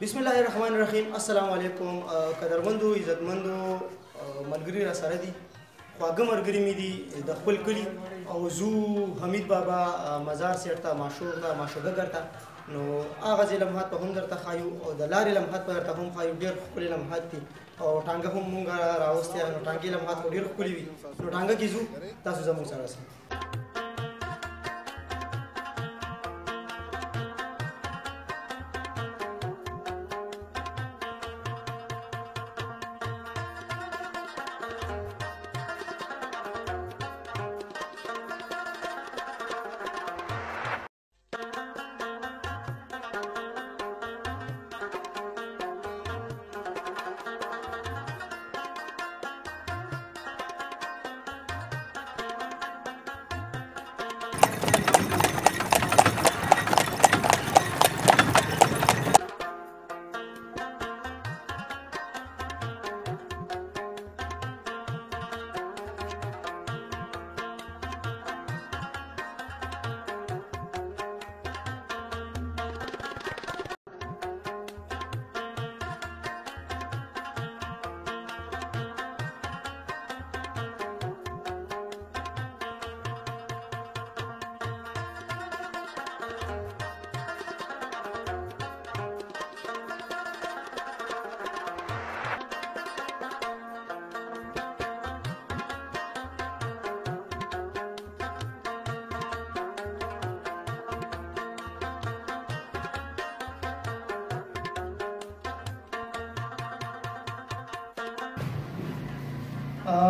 बिस्मिल्लाहिर्रहमानिर्रहीम। अस्सलाम वालेकुम। कदरमंदो इज्जतमंदो मलगरी را سره دي خواږه ملګري مې دي د خپل کلي او زو حمید بابا مزار سیټ ته ماشوق ته ماشوګګر ته نو هغه ځای لمحات په هم درته ښایو او د لارې لمحات په درته هم ښایو. ډېر ښکلي لمحات دي او ټانګه هم مونږ راوستې نو ټانګې لمحات خو ډېر ښکلي وي. نو ټانګه کې ځو، تاسو زموږ سره سئ.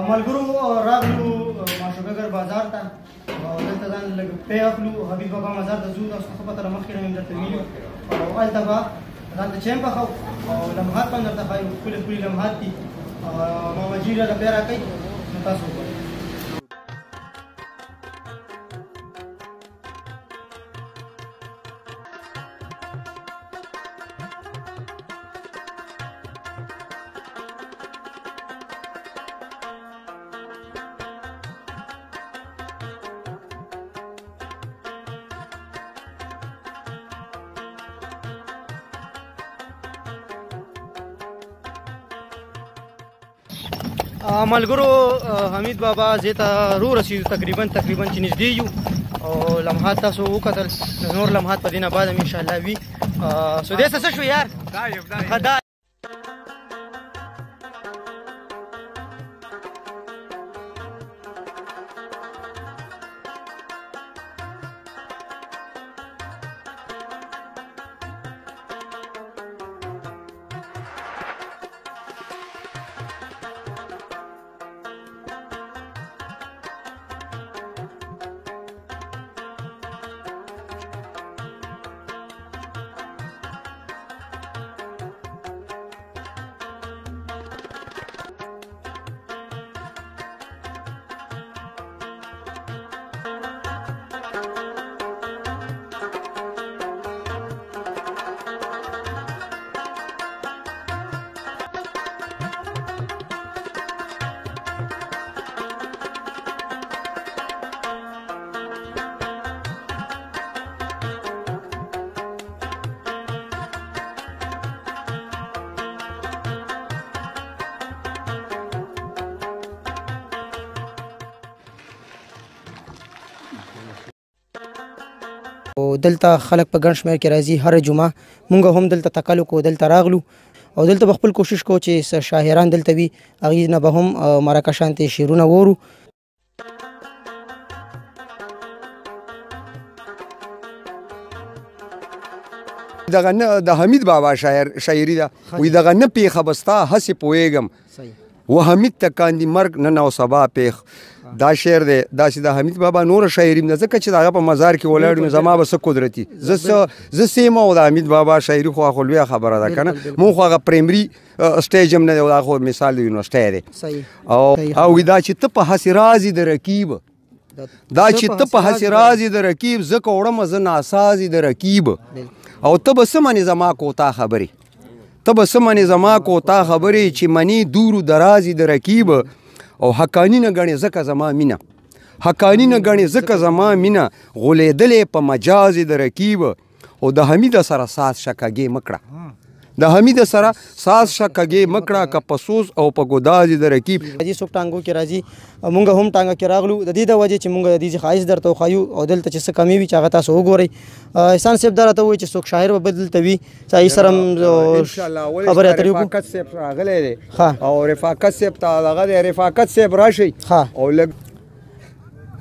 ملګرو راغلو ماشوګګر بازار ته او دلته ځان لږ پرې اخلو. حبیب بابا مزار ته ځو. تاسو ښه پته له مخکې نه مې درته ویلي او هلته به ځان ته چایم پخوو او لمحات به هم درته ښایو. ښکلي ښکلي لمحات دي. ماما جي راله بیا راکوي نو تاسو وګورئ. ملګرو حمید بابا زه ته رو رسیدو تقریبا چې نږدې یو او لمحات تاسو وکتل. نور لمحات په دې نه بعد هم انشاءالله وي. سو دې څه شو یار؟ دلته خلک په ګڼ شمېر کې راځي هره جمعه. مونږ هم دلته تکل وکړو، دلته راغلو او دلته به خپل کوشش کوو چې شاعران دلته وي، هغې نه به هم مرکه شانتې شعرونه وورو. دغه نه د حمید بابا شاعري ده. وایي دغه نه پیښه به ستا هسې پوهېږم و حمید ته کاندي مرګ نن او سبا پیښ. دا شعر دی. داسې د حمید بابا نوره شاعري ده ځکه چې د هغه په مزار کې ولاړ نو زما به څه قدرتي زه سیم او د حمید بابا شاعري خو خو لویه خبره ده که نه. مونږ خو هغه پرایمري سټیج هم نه دی، دا خو مثال د یونیورسټۍ دی. او دا چې ته په هسې رازي د رقیب دا چې ته په هسې رازي د رقیب ځکه وړمه زه ناسازي د رقیب او ته به څه منې زما کوتا خبرې ته به څه منې زما کوتا خبرې چې منې دورو درازي د رکیب او حقانی نه ګڼې ځکه زما مینه حقانی نه ګڼې ځکه زما مینه غولېدلې په مجاز د رکیب او د حمید سره ساز شکګې مکړه د حمید سره ساز شکګې مکړه که په سوز او په ګداز د رکیب راځي څوک ټانګو کې راځي مونږ هم ټانګه کې راغلو د دې د وجې چې مونږ د دې خواهش درته وښایو او دلته چې څه کمی وي چې هغه تاسو وګورئ احسان صاحب دا راته وایي چې څوک شاعر به دلته وي چې سره خبرې اترې وکړو رفاقت صاحب راغلی دی او رفاقت صاحب ته دغه دی رفاقت صاحب راشئ او لږ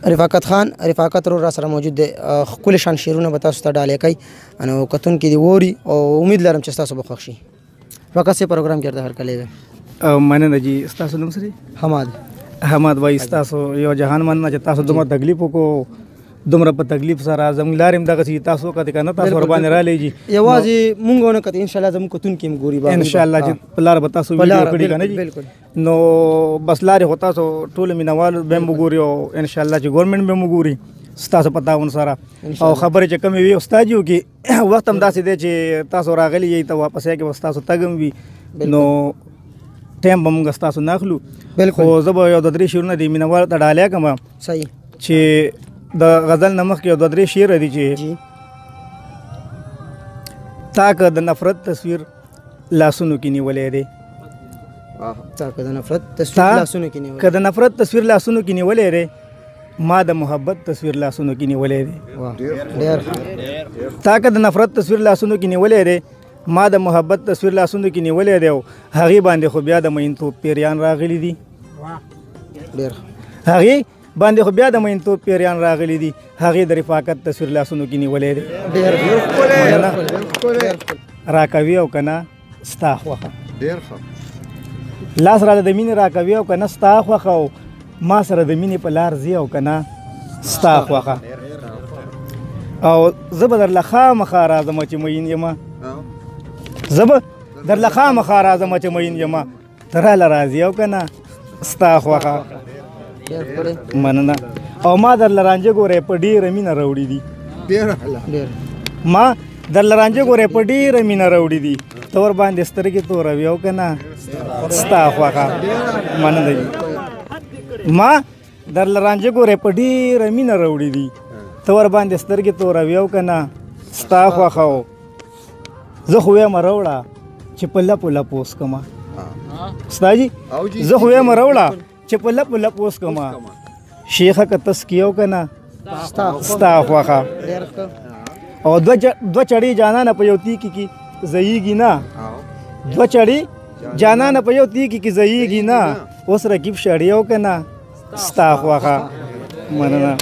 رفاقت خان رفاقت رو را سره موجود دی ښکلي شان شعرونه به تاسو ته ډالۍ کوي نو کتونکي دې ووري او امید لرم چې ستاسو به خوښ شي رفاقت صاحب پروګرام کې درته هرکلی دی مننه جی ستاسو نوم څه دی حماد وایي ستاسو یو جهان مننه چې تاسو دومره تکلیف وکړو دومره په تکلیف سره زموږ لارې هم دغسې تاسو کتې که نه تاسو ورباندې رالی جي یوازې مونږ ونه کتې انشاءالله زموږ کتونکي هم ګوري انشاءالله چې په لاره به تاسو ویډیو کړي که نه جي نو بس لارې خو تاسو ټولو مینهوالو به هم وګوري او انشاءالله چې ګورنمنټ به هم وګوري ستاسو په تعاون سره او خبرې چې کمې وي استاد یو کې وخت هم داسې دی چې تاسو راغلي یئ ته واپس یې کې به ستاسو تګ هم وي نو ټایم به موږ ستاسو نه اخلو خو زه به یو 2-3 شعرونه د مینهوالو ته ډالۍ کړم صحیح چې د غزل نه مخکې یو 2-3 شعر دي چې تا که د نفرت تصویر لاسونو کې نیولی دی که د نفرت تصویر لاسونو کې نیولی دی ما د محبت تصویر لاسونو کې نیولی دی تا که د نفرت تصویر لاسونو کې نیولی دی ما د محبت تصویر لاسونو کې نیولی دی او هغې باندې خو بیا د مینتوب پیریان راغلي دي هغې باندې خو بیا د مینتوب پیریان راغلي دي هغې د رفاقت تصویر لاسونو کې نیولی دی راکوي او که نه ستا خوښه لاس راله د مینې راکوي او که نه ستا خوښه او ما سره د مینې په لار ځي او که نه ستا خوښه او زه به درله خامخا راځم چې مین یمه زه به درله خامخا راځم چې مین یمه ته راله راځي او که نه ستا خوښه مننه او ما درله رانجه ګورې په ډېره مینه راوړي دي ما درله رانجه ګورې په ډېره مینه راوړي دي ته ورباندې سترګې توروي او که نه ستا خوښه مننه دي ما درله رانجه ګورې په ډېره مینه راوړي دي ته ورباندې سترګې توروي او که نه ستا خوښه و زه خو ویمه راوړه چې په لپو لپو وسکمه ستا جي زه خو ویمه راوړه چې په لپو لپو وسکمه شیخه که تسکي او که نه ستا خوښه او دوه چړې جانانه په یو تیکي کې ځایږي نه دوه چړې جانانه په یو تیکي کې ځایږي نه اوس رقیب شړې او که نه ستا خوښه مننه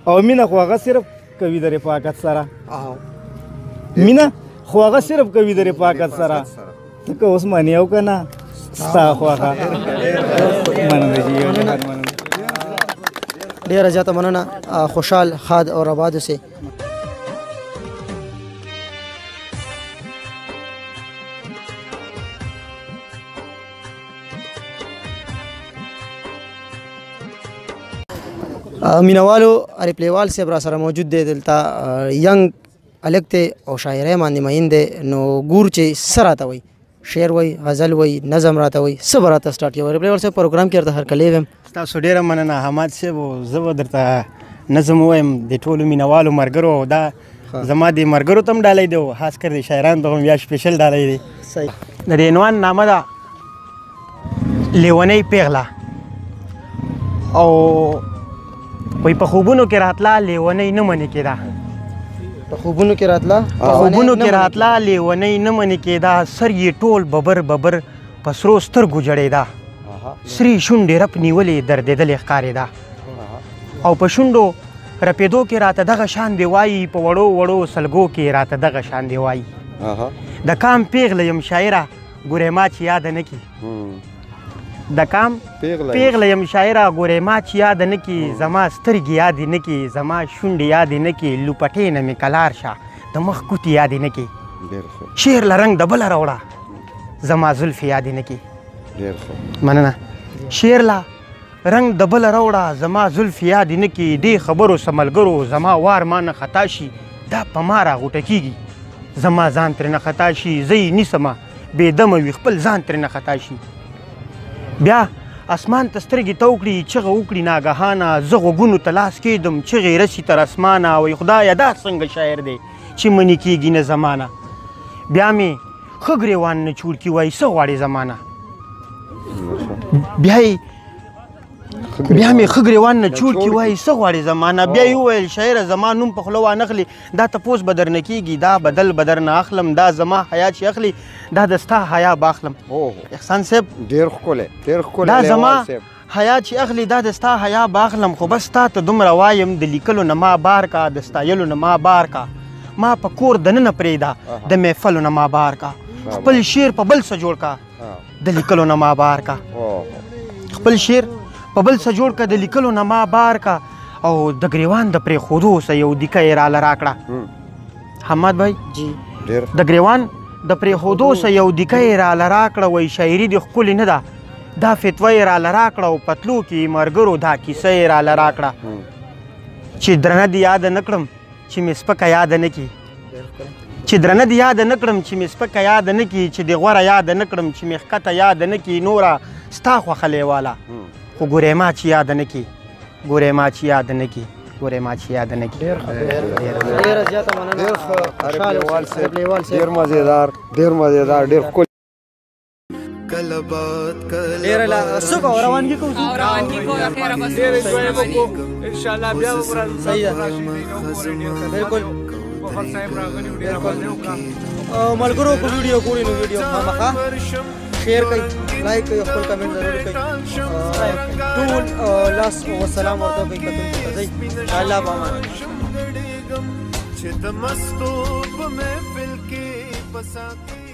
او مینه خو هغه صرف کوي د رفاقت سره مینه خو هغه صرف کوي د رفاقت سره ته که اوس منې او که نه ستا خوښه مننه جي ډېره زیاته مننه خوشحال خاد اور آباد اوسئ مینوالو ریپلیوال صاحب را سره موجود دی دلته ینګ الګ دی او شاعرۍ باندې مین دی نو ګور چې څه راته وایي شعر وایي غزل وایي نظم راته وایي څه به راته سټارټ کوي ریپلیوال صاحب پروګرام کې درته هرکلی ویم تاسو ډېره مننه حماد صاحب زه به درته نظم ووایم د ټولو مینوالو ملګرو او دا زما د ملګرو ته هم ډالۍ دی او خاص کر د شاعرانو ته هم بیا سپیشل ډالۍ دی د دې عنوان نامه ده لیونۍ پیغله او وایي په خوبونو کې راتله لیونۍ نه منې کېده په خوبونو کې راتله لیونۍ نه منې کېده سر یې ټول ببر ببر په سرو سترګو جړېده سرې شونډې رپ نیولې دردېدلې ښکارېده او په شونډو رپېدو کې راته دغه شان دی وایي په وړو وړو سلګو کې راته دغه شان دی وایي د کام پیغله یم شاعره ګورې ما چې یاده نه کي د کام پیغله یم شاعره ګورې ما چې یاده نه کي زما سترګې یادې نه کي زما شونډې یادې نه کي لوپټې نه مې کلار شه د مخ ګوتې یادې نه کي شعر له رنګ د بله راوړه زما زلفې یادې نه کي مننه شعر له رنګ د بله راوړه زما زلفې یادې نه کي دې خبرو څه ملګرو زما وار ما نه خطا شي دا په ما راغوټه کېږي زما ځان ترې نه خطا شي زه یې نیسمه بې دمه وي خپل ځان ترېنه خطا شي بیا اسمان ته سترګې ته وکړي چغه وکړي ناګهانه زه غوږونو ته لاس کېږدم چغې رسي تر اسمانه وایي خدایه دا څنګه شاعر دی چې منې کېږي نه زمانه بیا مې ښه ګرېوان نه چور کي وایي څه غواړې زمانه بیا مې ښه ګرېوان نه چور کي وایي څه غواړې زمانه بیا یې وویل شاعره زما نوم په خوله وانخلي دا تپوس به درنه کېږي دا بدل به درنه اخلم دا زما حیا چې اخلي دا د ستا حیا به اخلم احسان صاحب ډېر ښکلی ډېر ښکلی دا زما حیا چې اخلي دا د ستا حیا به اخلم خو بس تا ته دومره وایم د لیکلو نه ما بار کا د ستایلو نه ما بار کا ما په کور دننه پرېږده د محفلو نه ما بار کا خپل شعر په بل څه جوړ کا د لیکلو نه ما بار کا خپل شعر په بل څه جوړ کا د لیکلو نه ما بار کا او د ګریوان د پرېښودو سه یو دیکه یې راله راکړه حماد بھائی د ګریوان د پرېښودو سه یو دیکه یې راله راکړه وایي شاعري دې ښکلې نه ده دا فتوه یې راله راکړه او پتلو کې ملګرو دا کیسه یې راله راکړه چې درنه دې یاده نه کړم چې مې سپکه یاده نه کړي چې درنه دې یاده نه کړم چې مې سپکه یاده نه کړي چې دې غوره یاده نه کړم چې مې ښکته یاده نه کړي نوره ستا خوښه لیواله خو ګورې ما چې یاده نه کړي ګورې ما چې یاده نه کړي ګورې ما چې یاده نه کړي ډېره زیاته مننه ډېر مزېدار ډېر مزېدار ډېر ښکلی ډېره څه کوو روانګي کوو روانګي کوو اخیره بس ډېر انجوای وکړو انشاءالله بیا به صحیح ده بالکل ملګرو په ویډیو ګورئ نو ویډیو خامخا شیر کوئ لایک کوئ خپل کمنټ ضرور کوئ ټول لاس وسلام ورته کوئ کتونکو ته ځئ الله به امان چې د مستو په محفل کې